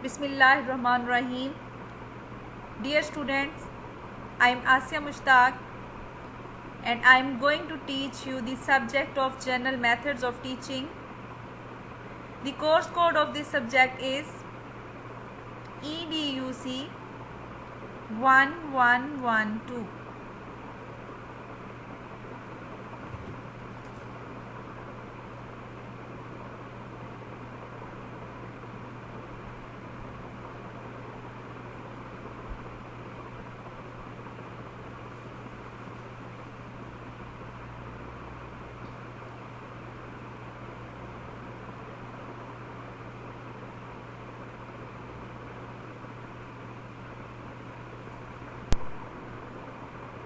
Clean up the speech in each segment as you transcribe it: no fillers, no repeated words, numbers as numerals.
Bismillahirrahmanirrahim. Dear students, I am Asya Mushtaq and I am going to teach you the subject of general methods of teaching. The course code of this subject is EDUC 1112.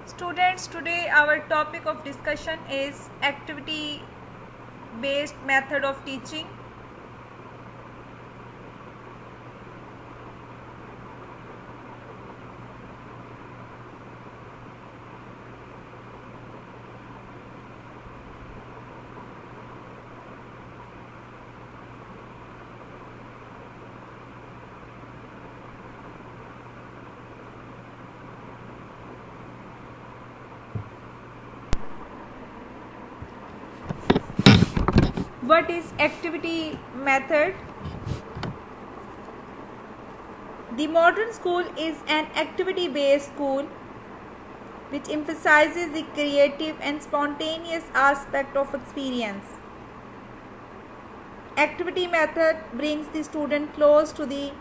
Students, today our topic of discussion is activity based method of teaching. What is activity method? The modern school is an activity-based school which emphasizes the creative and spontaneous aspect of experience. Activity method brings the student close to the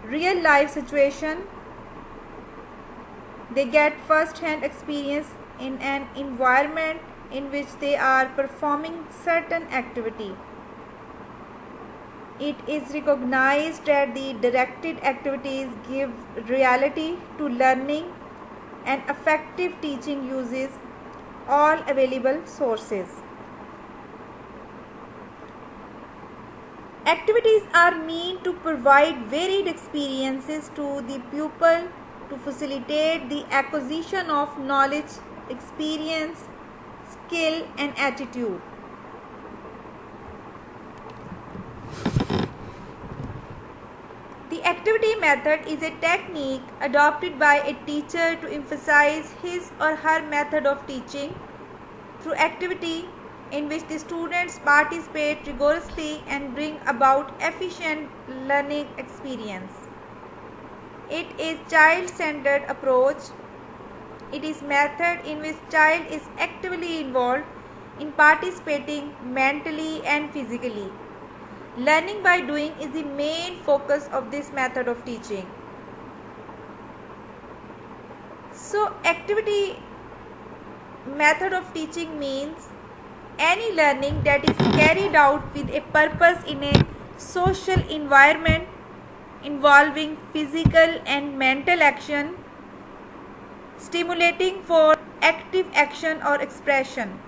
real life situation. They get first-hand experience in an environment in which they are performing certain activity. It is recognized that the directed activities give reality to learning and effective teaching uses all available sources. Activities are meant to provide varied experiences to the pupil to facilitate the acquisition of knowledge, experience, skill and attitude. The activity method is a technique adopted by a teacher to emphasize his or her method of teaching through activity in which the students participate rigorously and bring about efficient learning experience. It is child-centered approach. It is method in which child is actively involved in participating mentally and physically. Learning by doing is the main focus of this method of teaching. So, activity method of teaching means any learning that is carried out with a purpose in a social environment involving physical and mental action, stimulating for active action or expression.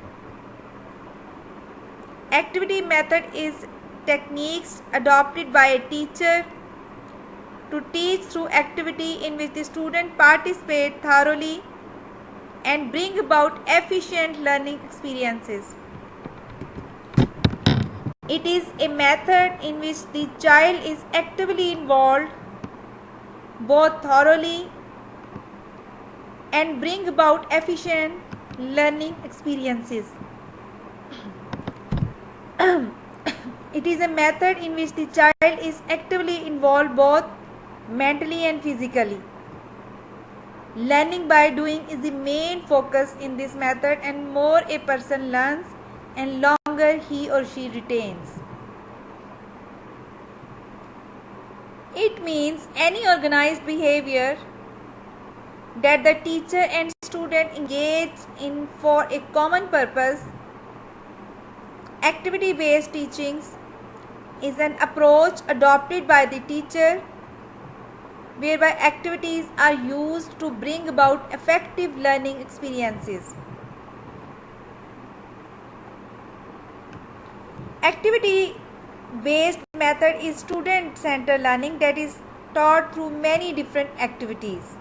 Activity method is techniques adopted by a teacher to teach through activity in which the student participate thoroughly and bring about efficient learning experiences. It is a method in which the child is actively involved both thoroughly and bring about efficient learning experiences. It is a method in which the child is actively involved both mentally and physically. Learning by doing is the main focus in this method, and more a person learns and longer he or she retains. It means any organized behavior that the teacher and student engage in for a common purpose. Activity-based teachings is an approach adopted by the teacher whereby activities are used to bring about effective learning experiences. Activity-based method is student-centered learning that is taught through many different activities.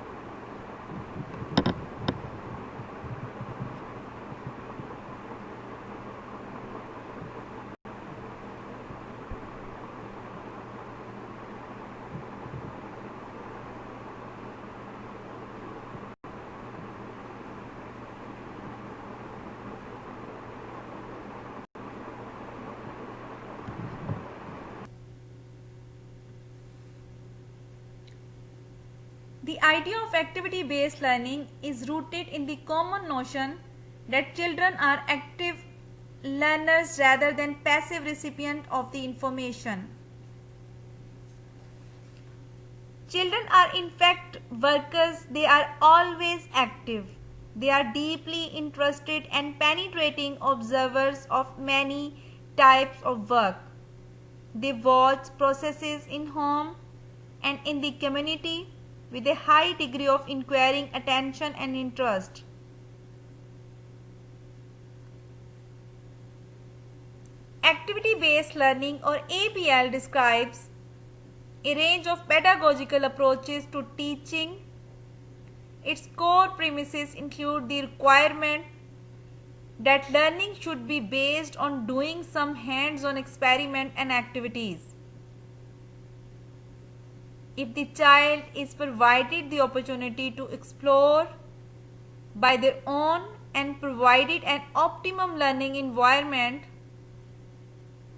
The idea of activity-based learning is rooted in the common notion that children are active learners rather than passive recipients of the information. Children are in fact workers, they are always active. They are deeply interested and penetrating observers of many types of work. They watch processes in home and in the community with a high degree of inquiring attention and interest. Activity-based learning or ABL describes a range of pedagogical approaches to teaching. Its core premises include the requirement that learning should be based on doing some hands-on experiment and activities. If the child is provided the opportunity to explore by their own and provided an optimum learning environment,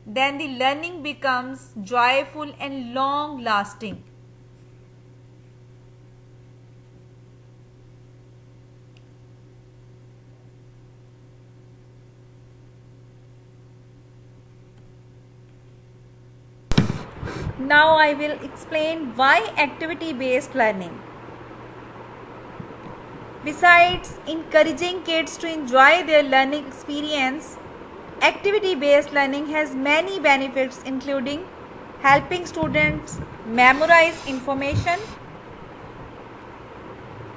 then the learning becomes joyful and long-lasting. Now I will explain why activity-based learning. Besides encouraging kids to enjoy their learning experience, activity-based learning has many benefits, including helping students memorize information.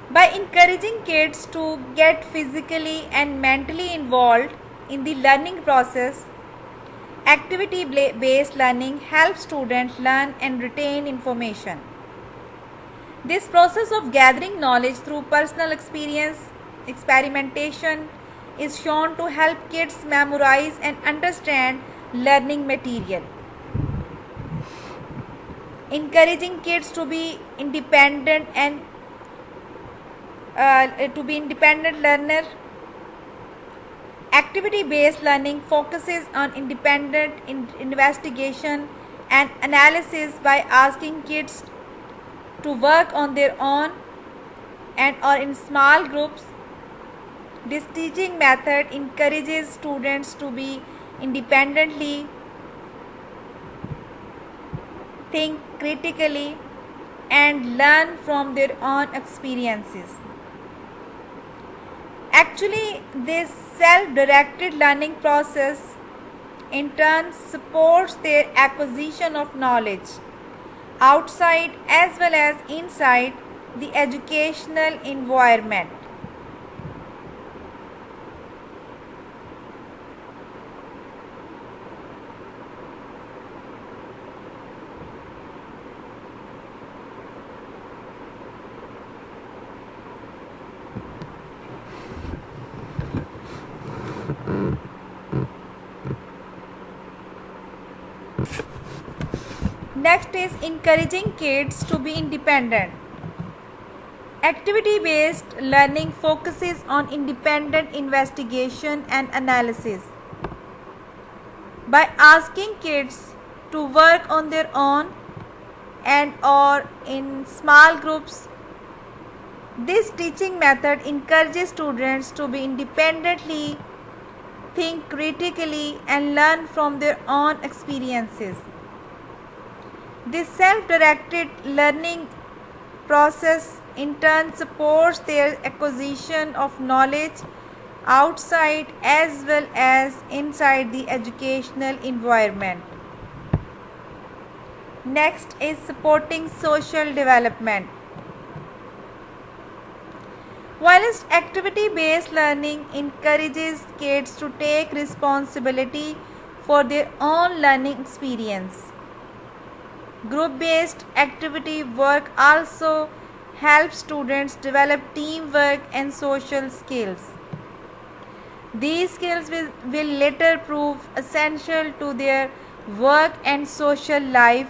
By encouraging kids to get physically and mentally involved in the learning process, activity-based learning helps students learn and retain information. This process of gathering knowledge through personal experience, experimentation, is shown to help kids memorize and understand learning material. Encouraging kids to be independent and learner. Activity-based learning focuses on independent investigation and analysis by asking kids to work on their own and or in small groups. This teaching method encourages students to be independently, think critically, and learn from their own experiences. Actually, this self-directed learning process in turn supports their acquisition of knowledge outside as well as inside the educational environment. Next is encouraging kids to be independent. Activity-based learning focuses on independent investigation and analysis. By asking kids to work on their own and or in small groups, this teaching method encourages students to be independently, think critically, and learn from their own experiences. This self-directed learning process in turn supports their acquisition of knowledge outside as well as inside the educational environment. Next is supporting social development. Whilst activity-based learning encourages kids to take responsibility for their own learning experience, group-based activity work also helps students develop teamwork and social skills. These skills will later prove essential to their work and social life.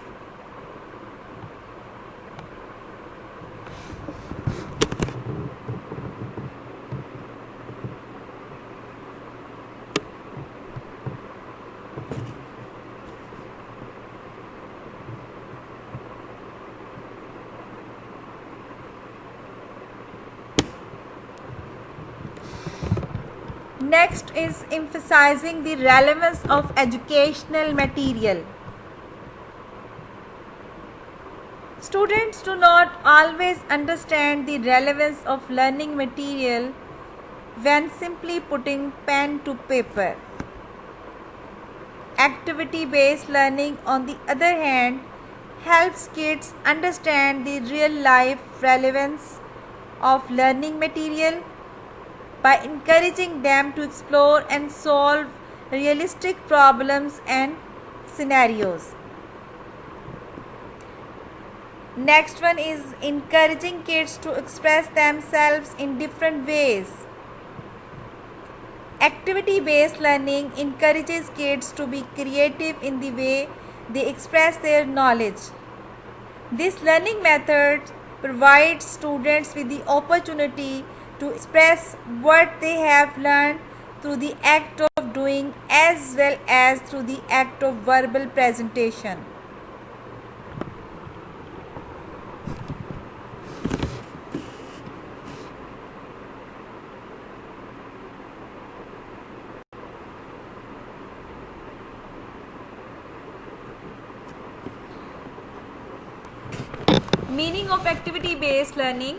Next is emphasizing the relevance of educational material. Students do not always understand the relevance of learning material when simply putting pen to paper. Activity-based learning, on the other hand, helps kids understand the real-life relevance of learning material by encouraging them to explore and solve realistic problems and scenarios. Next one is encouraging kids to express themselves in different ways. Activity-based learning encourages kids to be creative in the way they express their knowledge. This learning method provides students with the opportunity to express what they have learned through the act of doing as well as through the act of verbal presentation. Meaning of activity-based learning.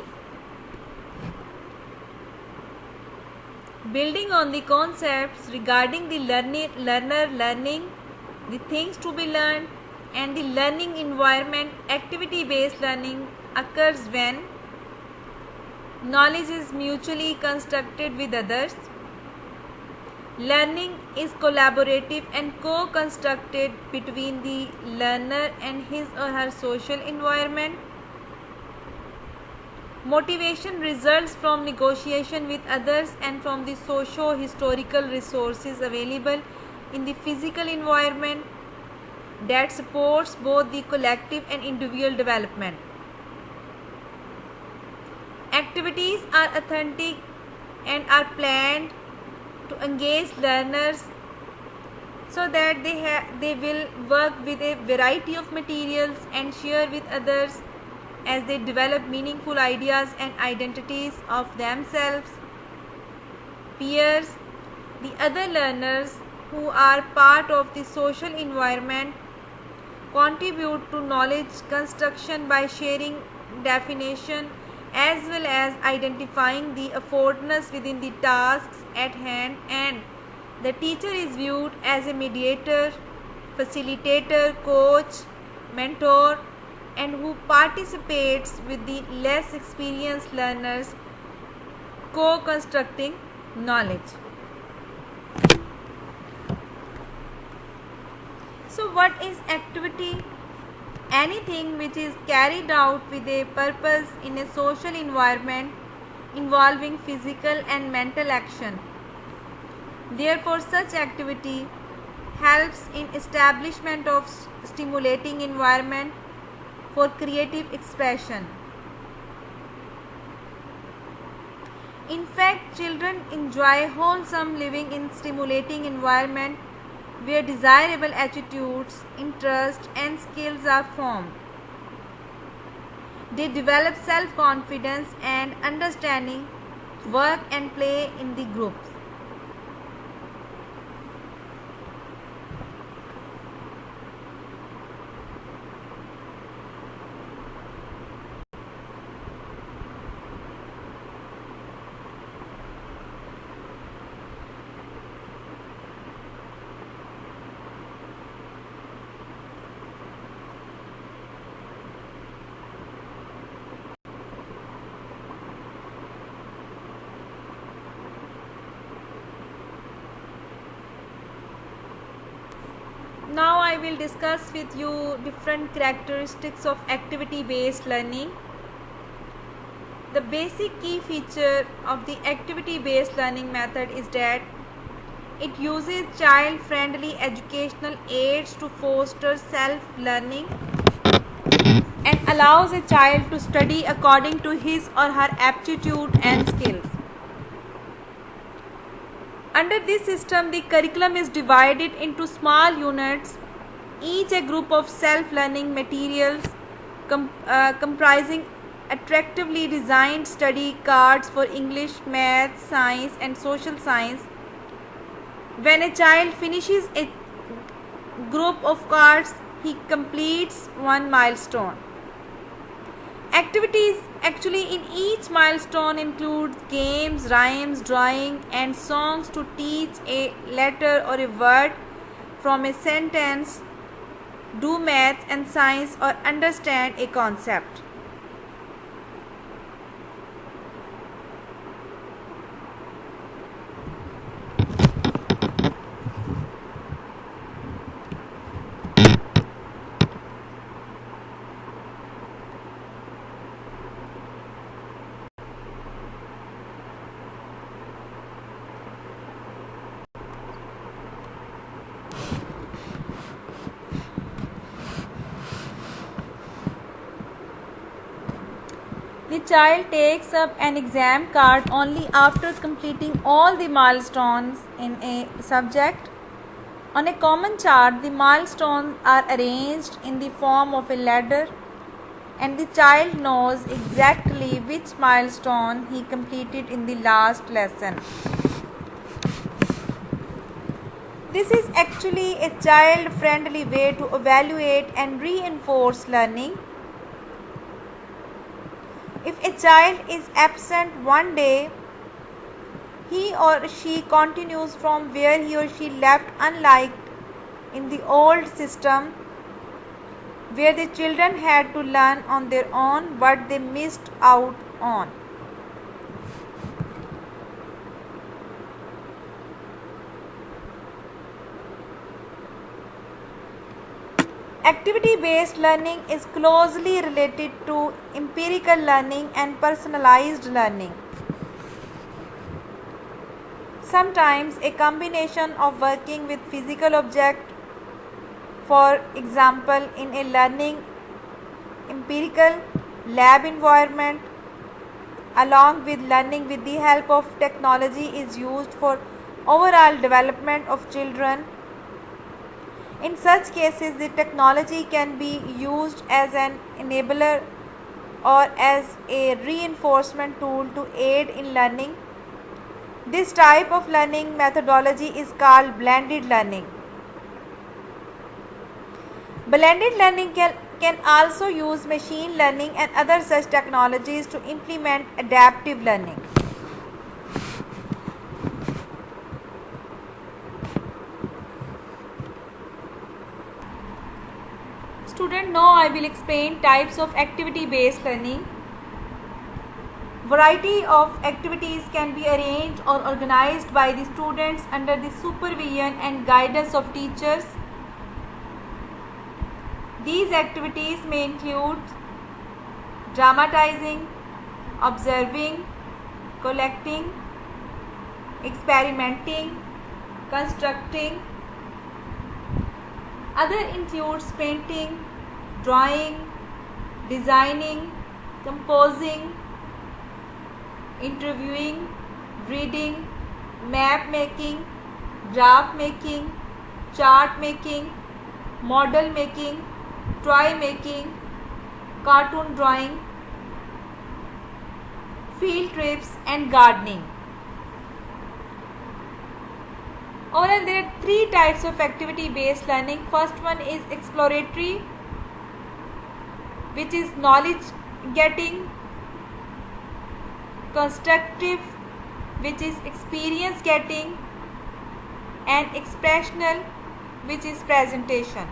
Building on the concepts regarding the learner learning, the things to be learned, and the learning environment, activity-based learning occurs when knowledge is mutually constructed with others. Learning is collaborative and co-constructed between the learner and his or her social environment. Motivation results from negotiation with others and from the socio-historical resources available in the physical environment that supports both the collective and individual development. Activities are authentic and are planned to engage learners so that they will work with a variety of materials and share with others as they develop meaningful ideas and identities of themselves, peers, the other learners who are part of the social environment, contribute to knowledge construction by sharing definition as well as identifying the affordness within the tasks at hand, and the teacher is viewed as a mediator, facilitator, coach, mentor, and who participates with the less experienced learners, co-constructing knowledge. So what is activity? Anything which is carried out with a purpose in a social environment involving physical and mental action. Therefore, such activity helps in establishment of stimulating environment for creative expression. In fact, children enjoy wholesome living in stimulating environment where desirable attitudes, interests, and skills are formed. They develop self-confidence and understanding, work and play in the groups. Now I will discuss with you different characteristics of activity-based learning. The basic key feature of the activity-based learning method is that it uses child-friendly educational aids to foster self-learning and allows a child to study according to his or her aptitude and skills. Under this system, the curriculum is divided into small units, each a group of self-learning materials comprising attractively designed study cards for English, math, science, and social science, When a child finishes a group of cards, he completes one milestone. Activities actually in each milestone includes games, rhymes, drawing and songs to teach a letter or a word from a sentence, do maths and science or understand a concept. The child takes up an exam card only after completing all the milestones in a subject. On a common chart, the milestones are arranged in the form of a ladder, and the child knows exactly which milestone he completed in the last lesson. This is actually a child-friendly way to evaluate and reinforce learning. If a child is absent one day, he or she continues from where he or she left, unlike in the old system where the children had to learn on their own what they missed out on. Activity-based learning is closely related to empirical learning and personalized learning. Sometimes a combination of working with physical objects, for example in a learning empirical lab environment, along with learning with the help of technology is used for overall development of children. In such cases, the technology can be used as an enabler or as a reinforcement tool to aid in learning. This type of learning methodology is called blended learning. Blended learning can also use machine learning and other such technologies to implement adaptive learning. Student, now I will explain types of activity-based learning. Variety of activities can be arranged or organized by the students under the supervision and guidance of teachers. These activities may include dramatizing, observing, collecting, experimenting, constructing. Other includes painting, drawing, designing, composing, interviewing, reading, map making, graph making, chart making, model making, toy making, cartoon drawing, field trips and gardening. Overall, there are three types of activity-based learning. First one is exploratory, which is knowledge getting. Constructive, which is experience getting. And expressional, which is presentation.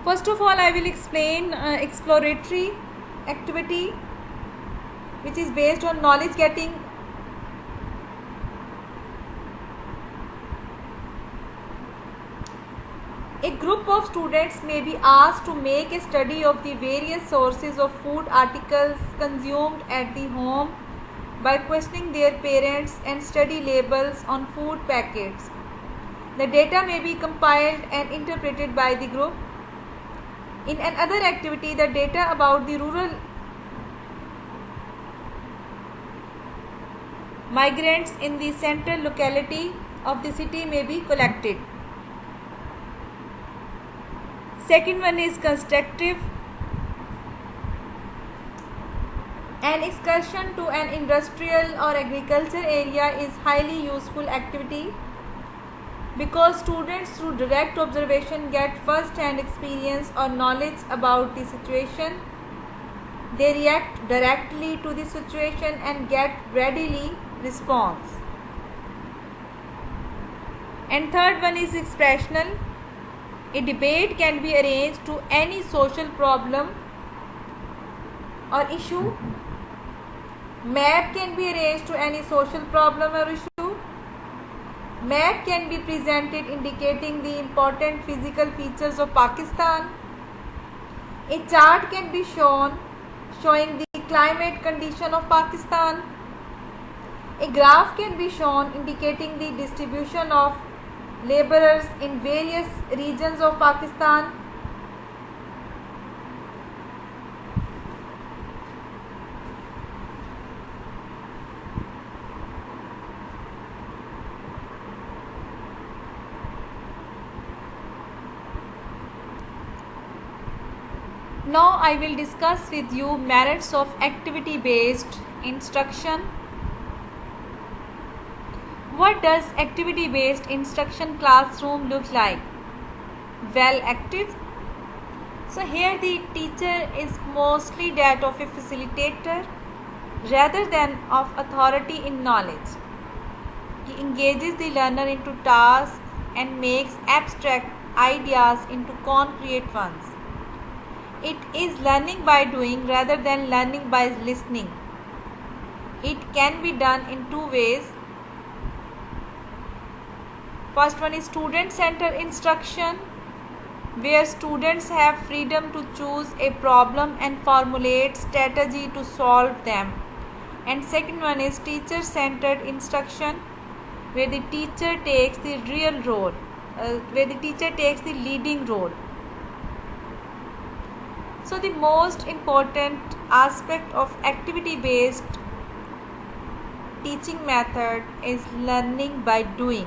First of all, I will explain exploratory activity, which is based on knowledge getting. A group of students may be asked to make a study of the various sources of food articles consumed at the home by questioning their parents and study labels on food packets. The data may be compiled and interpreted by the group. In another activity, the data about the rural Migrants in the central locality of the city may be collected. Second one is constructive. An excursion to an industrial or agriculture area is highly useful activity because students through direct observation get first-hand experience or knowledge about the situation. They react directly to the situation and get readily response. And third one is expressional. A debate can be arranged to any social problem or issue. Map can be arranged to any social problem or issue. Map can be presented indicating the important physical features of Pakistan. A chart can be shown showing the climate condition of Pakistan. A graph can be shown indicating the distribution of laborers in various regions of Pakistan. Now I will discuss with you merits of activity-based instruction. What does activity-based instruction classroom look like? Well, active. So here the teacher is mostly that of a facilitator rather than of authority in knowledge. He engages the learner into tasks and makes abstract ideas into concrete ones. It is learning by doing rather than learning by listening. It can be done in two ways. First one is student-centered instruction, where students have freedom to choose a problem and formulate strategy to solve them. And second one is teacher-centered instruction, where the teacher takes the leading role. So the most important aspect of activity-based teaching method is learning by doing.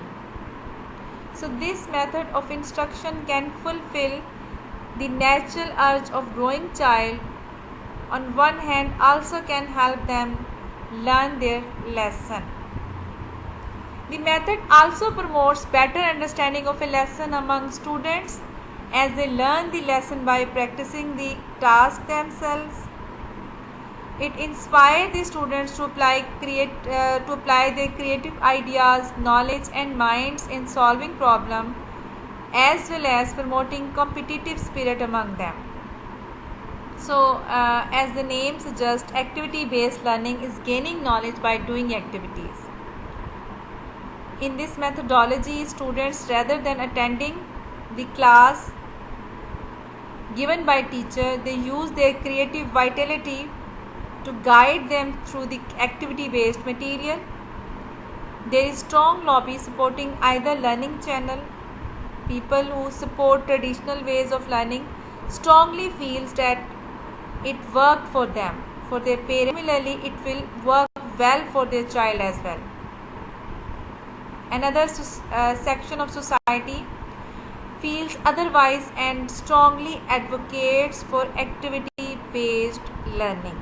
So this method of instruction can fulfill the natural urge of growing child. On one hand, also can help them learn their lesson. The method also promotes better understanding of a lesson among students as they learn the lesson by practicing the task themselves. It inspires the students to apply their creative ideas, knowledge and minds in solving problems, as well as promoting competitive spirit among them. So, as the name suggests, activity-based learning is gaining knowledge by doing activities. In this methodology, students, rather than attending the class given by teacher, they use their creative vitality to guide them through the activity-based material. There is strong lobby supporting either learning channel. People who support traditional ways of learning strongly feels that it worked for them, for their parents. Similarly, it will work well for their child as well. Another section of society feels otherwise and strongly advocates for activity-based learning.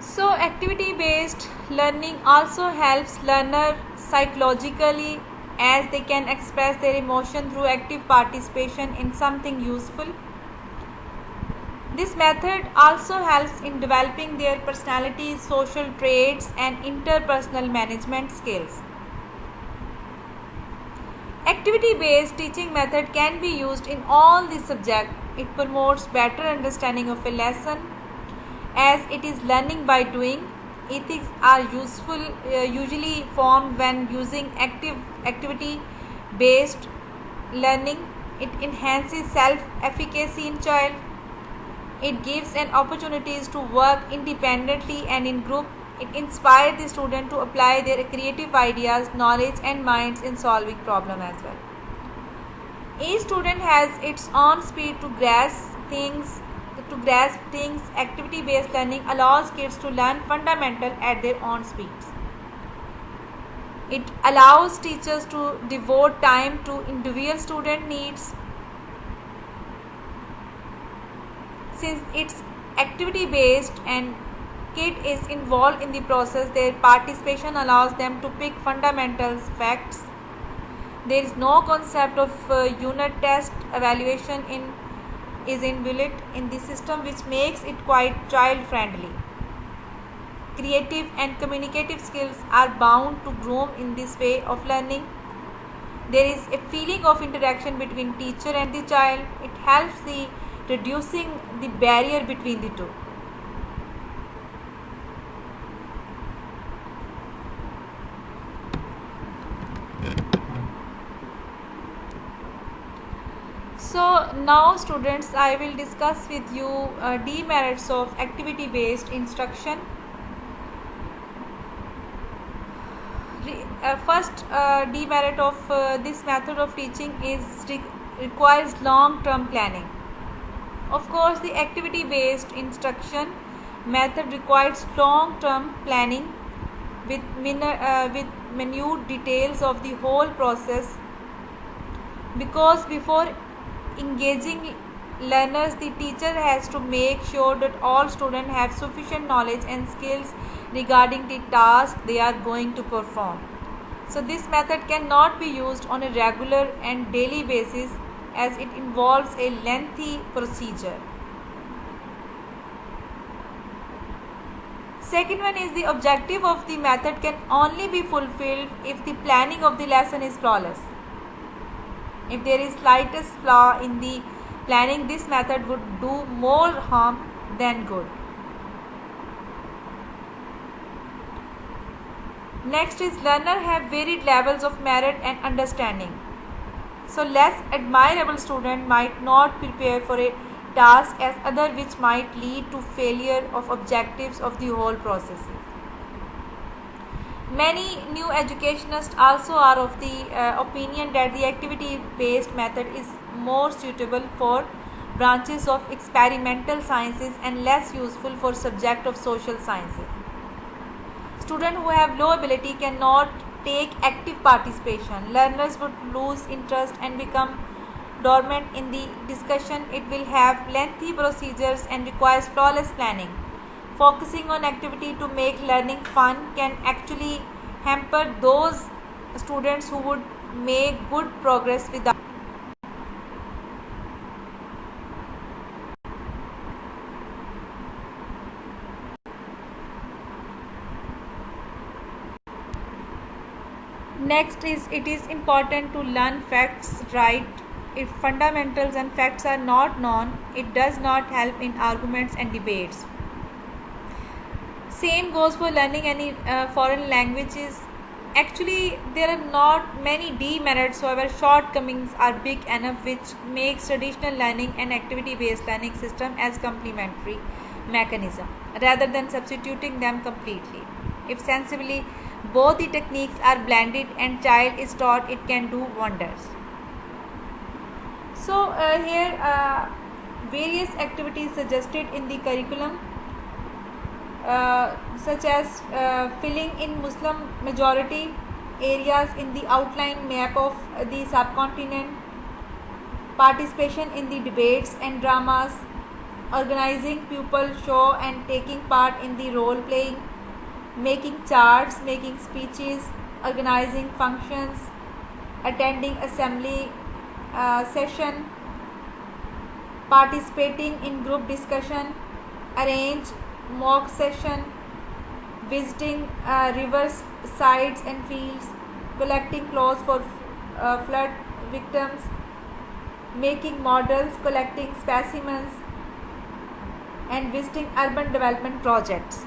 So activity-based learning also helps learner psychologically as they can express their emotion through active participation in something useful. This method also helps in developing their personality, social traits and interpersonal management skills. Activity-based teaching method can be used in all the subjects. It promotes better understanding of a lesson as it is learning by doing. Ethics are usually formed when using activity-based learning. It enhances self-efficacy in child. It gives an opportunities to work independently and in group. It inspires the student to apply their creative ideas, knowledge and minds in solving problem as well. Each student has its own speed to grasp things. Activity-based learning allows kids to learn fundamental at their own speeds. It allows teachers to devote time to individual student needs. Since it's activity-based and kid is involved in the process, their participation allows them to pick fundamentals, facts. There is no concept of unit test evaluation is inbuilt in the system, which makes it quite child friendly. Creative and communicative skills are bound to grow in this way of learning. There is a feeling of interaction between teacher and the child. It helps the reducing the barrier between the two. So now students, I will discuss with you demerits of activity-based instruction. First demerit of this method of teaching is requires long-term planning. Of course, the activity-based instruction method requires long-term planning with minute details of the whole process, because before engaging learners, the teacher has to make sure that all students have sufficient knowledge and skills regarding the task they are going to perform. So this method cannot be used on a regular and daily basis, as it involves a lengthy procedure. Second one is the objective of the method can only be fulfilled if the planning of the lesson is flawless. If there is slightest flaw in the planning, this method would do more harm than good. Next is learner have varied levels of merit and understanding. So less admirable student might not prepare for a task as other, which might lead to failure of objectives of the whole process. Many new educationists also are of the opinion that the activity-based method is more suitable for branches of experimental sciences and less useful for subject of social sciences. Students who have low ability cannot take active participation. Learners would lose interest and become dormant in the discussion. It will have lengthy procedures and requires flawless planning. Focusing on activity to make learning fun can actually hamper those students who would make good progress without. Next is, it is important to learn facts right. If fundamentals and facts are not known, it does not help in arguments and debates. Same goes for learning any foreign languages. Actually, there are not many demerits, however shortcomings are big enough, which makes traditional learning and activity-based learning system as complementary mechanism rather than substituting them completely. If sensibly both the techniques are blended and child is taught, it can do wonders. So here various activities suggested in the curriculum, such as filling in Muslim majority areas in the outline map of the subcontinent, participation in the debates and dramas, organizing pupil show and taking part in the role playing, making charts, making speeches, organizing functions, attending assembly session, participating in group discussion, arrange mock session, visiting rivers, sites and fields, collecting clothes for flood victims, making models, collecting specimens, and visiting urban development projects.